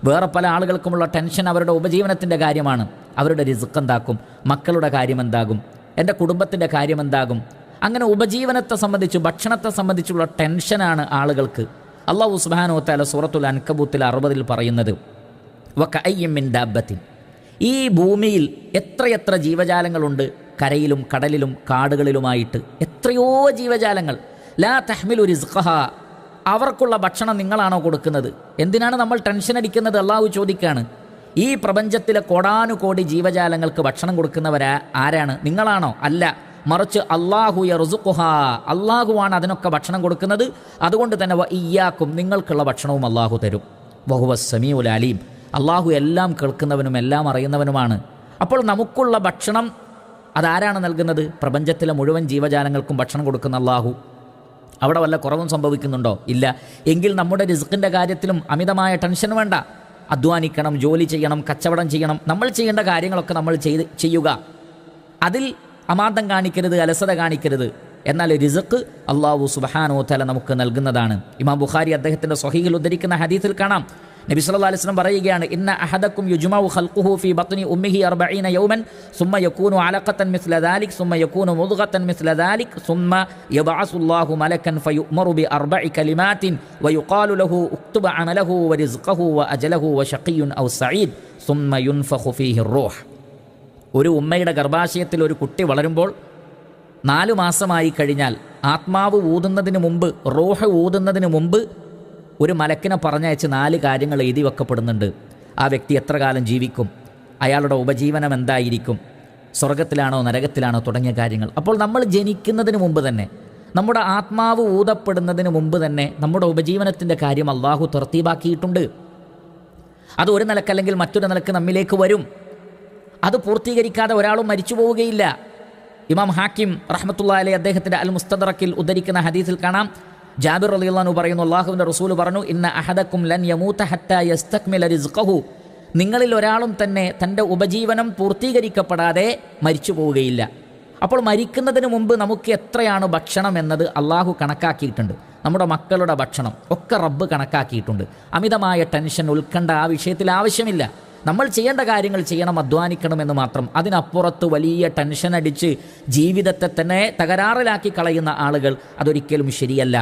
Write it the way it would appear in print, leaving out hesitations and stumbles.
വേറെ പല ആളുകൾക്കുമുള്ള ടെൻഷൻ അവരുടെ ഉപജീവനത്തിൻ്റെ കാര്യമാണ്. അവരുടെ റിസ്ക് എന്താക്കും, മക്കളുടെ കാര്യം എന്താകും, എൻ്റെ കുടുംബത്തിൻ്റെ കാര്യം എന്താകും. അങ്ങനെ ഉപജീവനത്തെ സംബന്ധിച്ച്, ഭക്ഷണത്തെ സംബന്ധിച്ചുള്ള ടെൻഷനാണ് ആളുകൾക്ക്. അല്ലാഹു സുബ്ഹാനഹു വ തആല സൂറത്തുൽ അൻകബൂത്തിൽ 60 പറയുന്നത്, വകഅയ്യിൻ മിൻ ദാബത്തിൻ, ഈ ഭൂമിയിൽ എത്രയെത്ര ജീവജാലങ്ങളുണ്ട്, കരയിലും കടലിലും കാടുകളിലുമായിട്ട് എത്രയോ ജീവജാലങ്ങൾ. ലാ തഹ്മിലു റിസ്ഖഹ, അവർക്കുള്ള ഭക്ഷണം നിങ്ങളാണോ കൊടുക്കുന്നത്? എന്തിനാണ് നമ്മൾ ടെൻഷൻ അടിക്കുന്നത്? അള്ളാഹു ചോദിക്കുകയാണ്. ഈ പ്രപഞ്ചത്തിലെ കോടാനുകോടി ജീവജാലങ്ങൾക്ക് ഭക്ഷണം ആരാണ്? നിങ്ങളാണോ? അല്ല, മറിച്ച് അല്ലാഹു യർസുഖുഹ, അള്ളാഹുവാണ് അതിനൊക്കെ ഭക്ഷണം കൊടുക്കുന്നത്. അതുകൊണ്ട് തന്നെ വഇയ്യാക്കും, നിങ്ങൾക്കുള്ള ഭക്ഷണവും അള്ളാഹു തരും. വഹുവസ് സമീഉൽ അലീം, അള്ളാഹു എല്ലാം കേൾക്കുന്നവനും എല്ലാം അറിയുന്നവനുമാണ്. അപ്പോൾ നമുക്കുള്ള ഭക്ഷണം അതാരാണ് നൽകുന്നത്? പ്രപഞ്ചത്തിലെ മുഴുവൻ ജീവജാലങ്ങൾക്കും ഭക്ഷണം കൊടുക്കുന്ന അള്ളാഹു. അവിടെ വല്ല കുറവും സംഭവിക്കുന്നുണ്ടോ? ഇല്ല. എങ്കിൽ നമ്മുടെ റിസ്ക്കിൻ്റെ കാര്യത്തിലും അമിതമായ ടെൻഷൻ വേണ്ട. അധ്വാനിക്കണം, ജോലി ചെയ്യണം, കച്ചവടം ചെയ്യണം, നമ്മൾ ചെയ്യേണ്ട കാര്യങ്ങളൊക്കെ നമ്മൾ ചെയ്യുക. അതിൽ അമാന്തം കാണിക്കരുത്, അലസത കാണിക്കരുത്. എന്നാൽ റിസ്ക് അല്ലാഹു സുബ്ഹാനഹു വ തആല നമുക്ക് നൽകുന്നതാണ്. ഇമാം ബുഖാരി അദ്ദേഹത്തിൻ്റെ സ്വഹീഹിൽ ഉദ്ധരിക്കുന്ന ഹദീസിൽ കാണാം, നബി സല്ലല്ലാഹു അലൈഹി വസല്ലം പറയുകയാണ്, ഇന്ന അഹദക്കും യുജ്മഉ ഖൽഖുഹു ഫീ ബത്നി ഉമ്മിഹി 40 യൗമൻ സുമ്മ യകൂനു അലഖതൻ മിസ്ല ദാലിക് സുമ്മ യകൂനു മുദ്ഗതൻ മിസ്ല ദാലിക് സുമ്മ യബ്അസുല്ലാഹു മലക്കൻ ഫയുഅ്മറു ബി 4 കലിമാത്തിൻ വയുഖാലു ലഹു ഉക്തുബ അമലഹു വറിസ്ഖഹു വഅജലഹു വശഖിയ്യുൻ ഔ സഈദ് സുമ്മ യുൻഫഖു ഫീഹി റൂഹ്. ഒരു ഉമ്മയുടെ ഗർഭാശയത്തിൽ ഒരു കുട്ടി വളരുമ്പോൾ 4 മാസമായി കഴിഞ്ഞാൽ ആത്മാവ് ഊതുന്നതിന് മുമ്പ്, റൂഹ് ഊതുന്നതിന് മുമ്പ് ഒരു മലക്കിനെ പറഞ്ഞയച്ച് 4 കാര്യങ്ങൾ എഴുതി വെക്കപ്പെടുന്നുണ്ട്. ആ വ്യക്തി എത്ര കാലം ജീവിക്കും, അയാളുടെ ഉപജീവനം എന്തായിരിക്കും, സ്വർഗത്തിലാണോ നരകത്തിലാണോ തുടങ്ങിയ കാര്യങ്ങൾ. അപ്പോൾ നമ്മൾ ജനിക്കുന്നതിന് മുമ്പ് തന്നെ, നമ്മുടെ ആത്മാവ് ഊതപ്പെടുന്നതിന് മുമ്പ് തന്നെ നമ്മുടെ ഉപജീവനത്തിൻ്റെ കാര്യം അള്ളാഹു തർത്തീബാക്കിയിട്ടുണ്ട്. അത് ഒരു നിലക്കല്ലെങ്കിൽ മറ്റൊരു നിലക്ക് നമ്മിലേക്ക് വരും. അത് പൂർത്തീകരിക്കാതെ ഒരാളും മരിച്ചു പോവുകയില്ല. ഇമാം ഹാക്കിം റഹ്മത്തുള്ളാഹി അലൈഹി അദ്ദേഹത്തിൻ്റെ അൽ മുസ്തദറക്കിൽ ഉദ്ധരിക്കുന്ന ഹദീസിൽ കാണാം, ജാബിർ റളിയല്ലാഹു അൻഹു പറയുന്നു, അല്ലാഹുവിൻ്റെ റസൂൽ പറഞ്ഞു, ഇന്ന അഹദക്കും ലൻ യമൂത ഹത്താ യസ്തക്മില റിസ്ഖഹു, നിങ്ങളിൽ ഒരാളും തന്നെ തൻ്റെ ഉപജീവനം പൂർത്തീകരിക്കപ്പെടാതെ മരിച്ചു പോവുകയില്ല. അപ്പോൾ മരിക്കുന്നതിന് മുമ്പ് നമുക്ക് എത്രയാണ് ഭക്ഷണം എന്നത് അള്ളാഹു കണക്കാക്കിയിട്ടുണ്ട്. നമ്മുടെ മക്കളുടെ ഭക്ഷണം ഒക്കെ റബ്ബ് കണക്കാക്കിയിട്ടുണ്ട്. അമിതമായ ടെൻഷൻ, ഉത്കണ്ഠ ആ വിഷയത്തിൽ ആവശ്യമില്ല. നമ്മൾ ചെയ്യേണ്ട കാര്യങ്ങൾ ചെയ്യണം, അധ്വാനിക്കണമെന്ന് മാത്രം. അതിനപ്പുറത്ത് വലിയ ടെൻഷൻ അടിച്ച് ജീവിതത്തെ തന്നെ തകരാറിലാക്കി കളയുന്ന ആളുകൾ, അതൊരിക്കലും ശരിയല്ല.